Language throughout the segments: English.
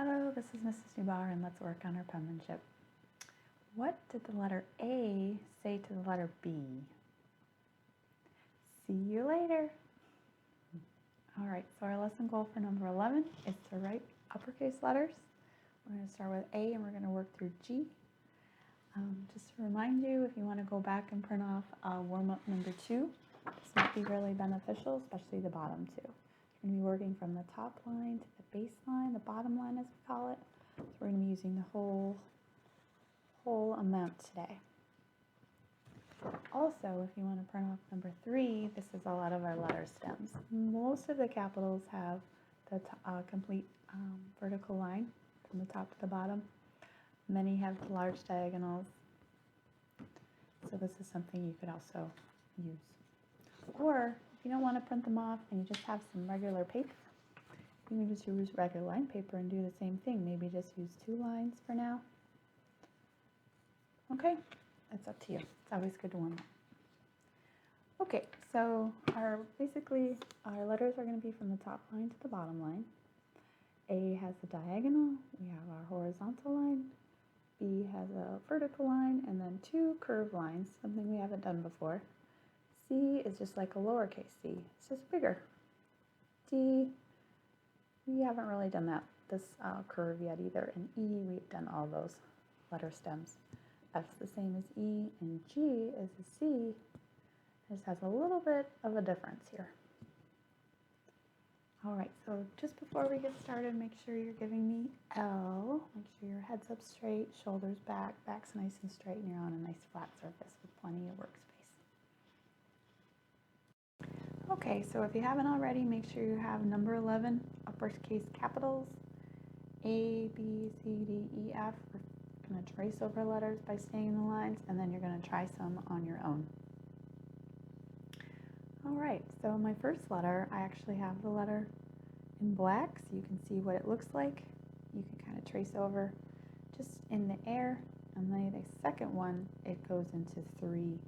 Hello, this is Mrs. Newbauer, and let's work on our penmanship. What did the letter A say to the letter B? See you later. All right, so our lesson goal for number 11 is to write uppercase letters. We're going to start with A and we're going to work through G. Just to remind you, if you want to go back and print off warm-up number 2, this might be really beneficial, especially the bottom two. You're going to be working from the top line to the baseline, the bottom line as we call it. So we're going to be using the whole amount today. Also, if you want to print off number 3, this is all out of our letter stems. Most of the capitals have the complete vertical line from the top to the bottom. Many have large diagonals. So this is something you could also use. Or if you don't want to print them off and you just have some regular paper, you can just use regular line paper and do the same thing. Maybe just use 2 lines for now. Okay, it's up to you. It's always good to warm up. Okay, so basically our letters are going to be from the top line to the bottom line. A has a diagonal, we have our horizontal line, B has a vertical line, and then 2 curved lines, something we haven't done before. C is just like a lowercase c, it's just bigger. D, we haven't really done this curve yet either, and E, we've done all those letter stems. F's the same as E, and G is a C. It just has a little bit of a difference here. All right, so just before we get started, make sure you're giving me L. Make sure your head's up straight, shoulders back, back's nice and straight, and you're on a nice flat surface with plenty of workspace. Okay, so if you haven't already, make sure you have number 11, uppercase capitals, A, B, C, D, E, F. We're going to trace over letters by staying in the lines, and then you're going to try some on your own. All right, so my first letter, I actually have the letter in black, so you can see what it looks like. You can kind of trace over just in the air, and then the second one, it goes into 3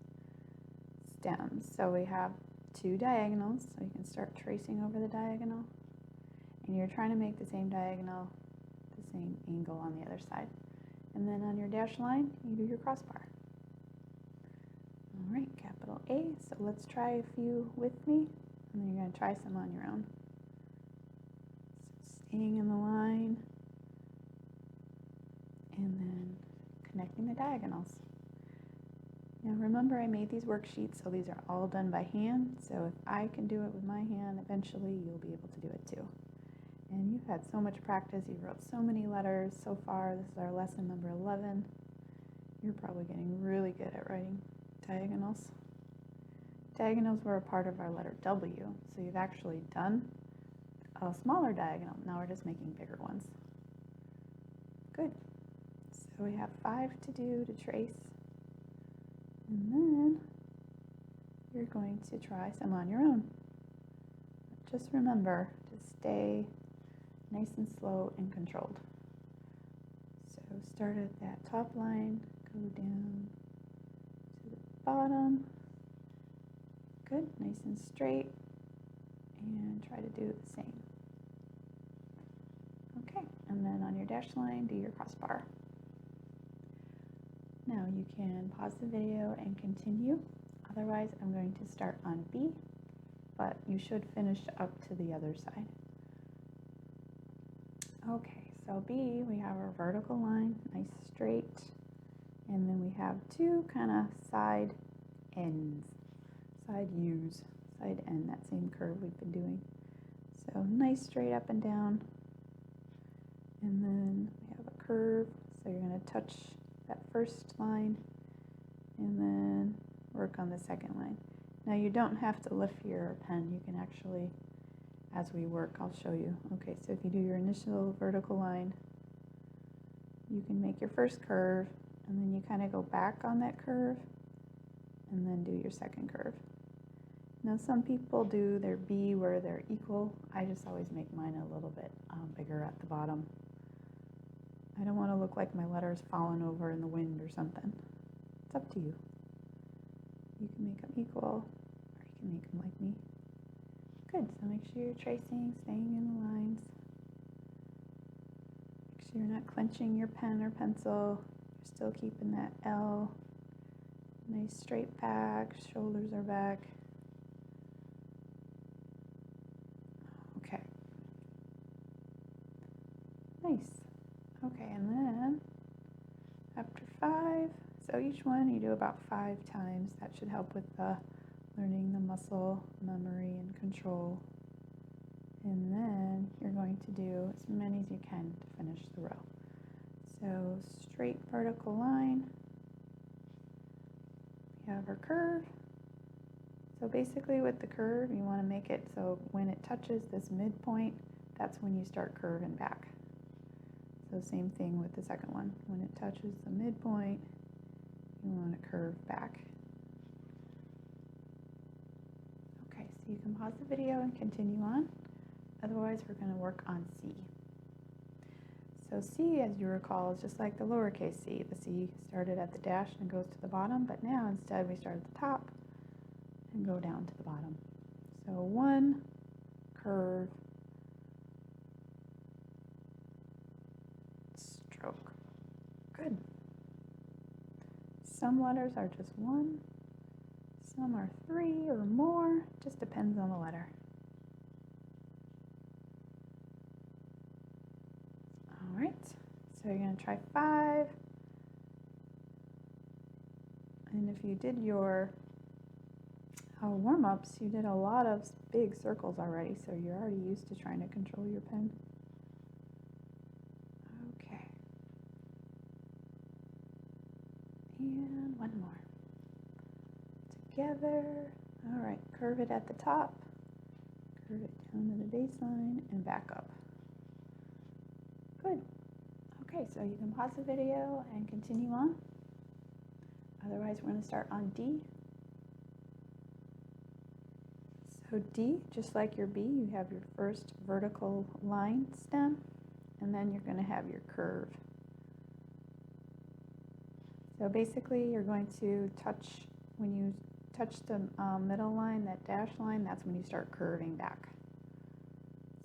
stems. So we have 2 diagonals, so you can start tracing over the diagonal, and you're trying to make the same diagonal, the same angle on the other side. And then on your dash line, you do your crossbar. All right, capital A. So let's try a few with me, and then you're going to try some on your own. So staying in the line, and then connecting the diagonals. Now remember, I made these worksheets, so these are all done by hand. So if I can do it with my hand, eventually you'll be able to do it too. And you've had so much practice, you wrote so many letters so far. This is our lesson number 11. You're probably getting really good at writing diagonals. Diagonals were a part of our letter W, so you've actually done a smaller diagonal. Now we're just making bigger ones. Good. So we have 5 to do to trace. And then you're going to try some on your own. Just remember to stay nice and slow and controlled. So start at that top line, go down to the bottom. Good, nice and straight, and try to do the same. Okay, and then on your dash line, do your crossbar. Now you can pause the video and continue. Otherwise, I'm going to start on B, but you should finish up to the other side. Okay, so B, we have our vertical line, nice straight, and then we have 2 kind of side ends, side U's, side end, that same curve we've been doing. So nice straight up and down, and then we have a curve, so you're going to touch that first line, and then work on the second line. Now you don't have to lift your pen, you can actually, as we work, I'll show you. Okay, so if you do your initial vertical line, you can make your first curve, and then you kind of go back on that curve, and then do your second curve. Now some people do their B where they're equal. I just always make mine a little bit bigger at the bottom. I don't want to look like my letter's fallen over in the wind or something. It's up to you. You can make them equal, or you can make them like me. Good, so make sure you're tracing, staying in the lines. Make sure you're not clenching your pen or pencil. You're still keeping that L. Nice straight back, shoulders are back. Okay. Nice. Okay, and then after 5, so each one you do about 5 times. That should help with the learning the muscle memory and control. And then you're going to do as many as you can to finish the row. So straight vertical line. We have our curve. So basically with the curve, you want to make it so when it touches this midpoint, that's when you start curving back. So same thing with the second one. When it touches the midpoint, you want to curve back. Okay, so you can pause the video and continue on. Otherwise, we're going to work on C. So C, as you recall, is just like the lowercase c. The C started at the dash and goes to the bottom, but now instead we start at the top and go down to the bottom. So 1, curve, stroke. Good. Some letters are just 1, some are 3 or more, just depends on the letter. All right, so you're going to try 5. And if you did your warm-ups, you did a lot of big circles already, so you're already used to trying to control your pen. Okay. And one more. Together. All right, curve it at the top, curve it down to the baseline, and back up. Good. Okay, so you can pause the video and continue on. Otherwise, we're going to start on D. So D, just like your B, you have your first vertical line stem, and then you're going to have your curve. So basically, you're going to touch, when you touch the middle line, that dash line, that's when you start curving back.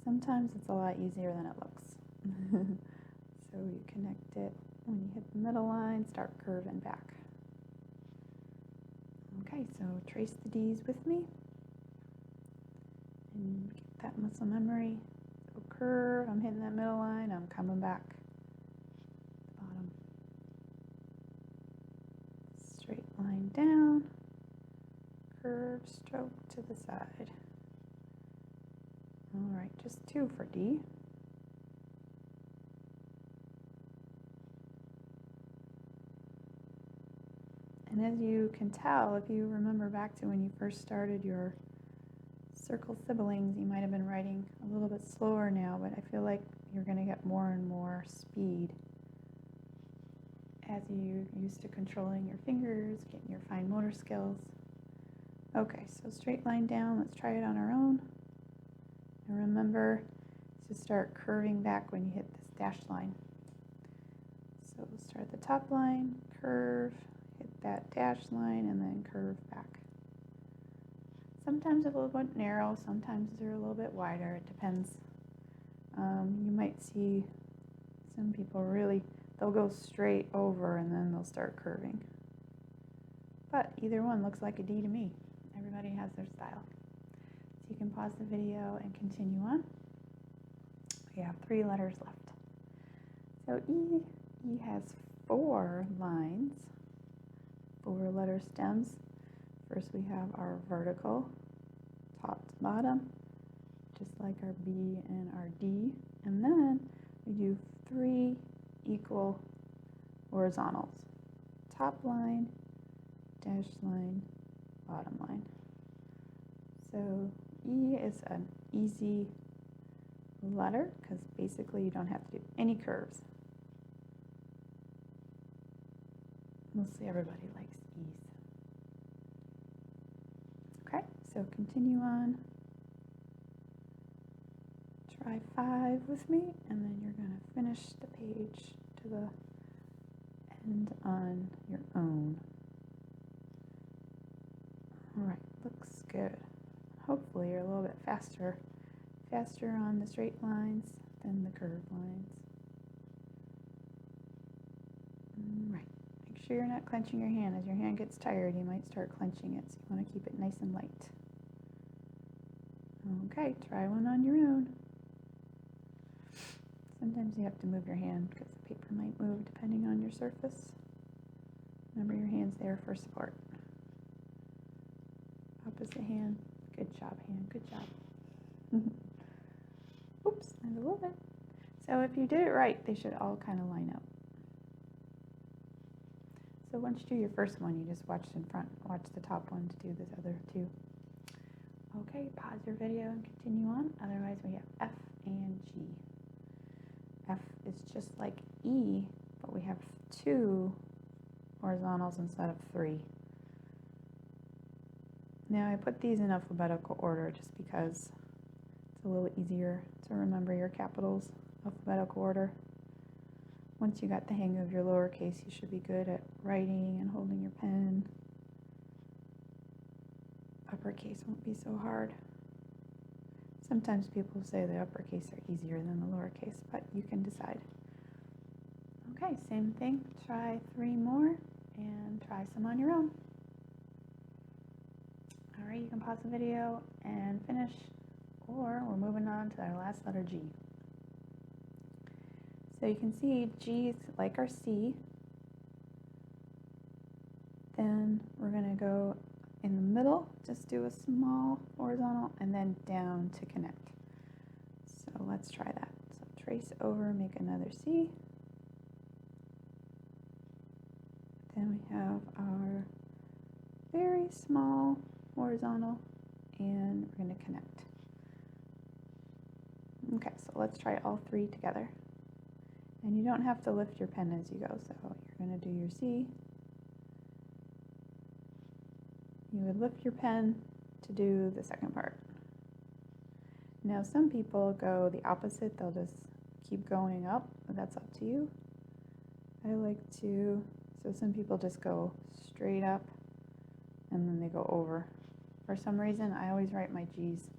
Sometimes it's a lot easier than it looks. So you connect it when you hit the middle line, start curving back. Okay, so trace the D's with me and get that muscle memory. So curve, I'm hitting that middle line, I'm coming back. Bottom. Straight line down, curve, stroke to the side. All right, just 2 for D. And as you can tell, if you remember back to when you first started your circle siblings, you might have been writing a little bit slower now, but I feel like you're going to get more and more speed as you're used to controlling your fingers, getting your fine motor skills. Okay, so straight line down, let's try it on our own. And remember to start curving back when you hit this dashed line. So we'll start at the top line, curve, hit that dashed line, and then curve back. Sometimes a little bit narrow, sometimes they're a little bit wider, it depends. You might see some people really, they'll go straight over and then they'll start curving. But either one looks like a D to me. Everybody has their style. So you can pause the video and continue on. We have 3 letters left. So E has 4 lines, 4 letter stems. First we have our vertical, top to bottom, just like our B and our D. And then we do 3 equal horizontals. Top line, dash line, bottom line. So E is an easy letter because basically you don't have to do any curves. Mostly everybody likes E's. Okay, so continue on. Try 5 with me, and then you're going to finish the page to the end on your own. All right, looks good. Hopefully you're a little bit faster on the straight lines than the curved lines. Right. Make sure you're not clenching your hand. As your hand gets tired, you might start clenching it, so you want to keep it nice and light. Okay, try one on your own. Sometimes you have to move your hand because the paper might move depending on your surface. Remember, your hand's there for support. Opposite hand. Good job, hand. Good job. Oops, there's a little bit. So if you did it right, they should all kind of line up. So once you do your first one, you just watch in front. Watch the top one to do this other two. Okay, pause your video and continue on. Otherwise, we have F and G. F is just like E, but we have 2 horizontals instead of 3. Now I put these in alphabetical order just because it's a little easier to remember your capitals, alphabetical order. Once you got the hang of your lowercase, you should be good at writing and holding your pen. Uppercase won't be so hard. Sometimes people say the uppercase are easier than the lowercase, but you can decide. Okay, same thing. Try 3 more and try some on your own. All right, you can pause the video and finish, or we're moving on to our last letter, G. So you can see G is like our C. Then we're going to go in the middle, just do a small horizontal, and then down to connect. So let's try that. So trace over, make another C. Then we have our very small horizontal, and we're going to connect. Okay, so let's try all 3 together. And you don't have to lift your pen as you go, so you're going to do your C. You would lift your pen to do the second part. Now some people go the opposite, they'll just keep going up, but that's up to you. I like to, so some people just go straight up and then they go over. For some reason, I always write my G's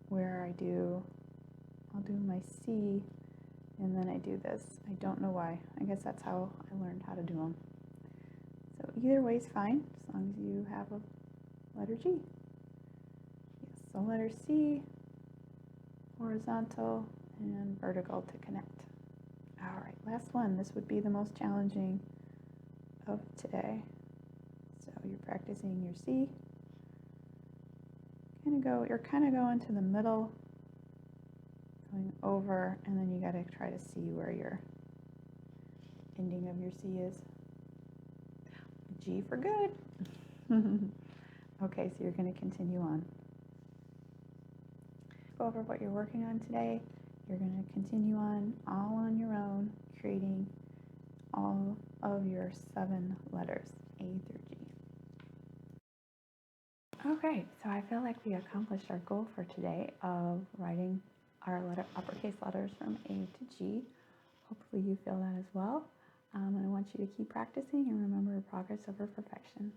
where I'll do my C and then I do this. I don't know why. I guess that's how I learned how to do them. So either way is fine, as long as you have a letter G. Yes, so letter C, horizontal and vertical to connect. All right, last one. This would be the most challenging of today. So you're practicing your C. You're kind of going to the middle, going over, and then you got to try to see where your ending of your C is. G for good. Okay, so you're going to continue on. Go over what you're working on today. You're going to continue on all on your own, creating all of your 7 letters, A through G. Okay, so I feel like we accomplished our goal for today of writing our uppercase letters from A to G. Hopefully you feel that as well. And I want you to keep practicing and remember progress over perfection.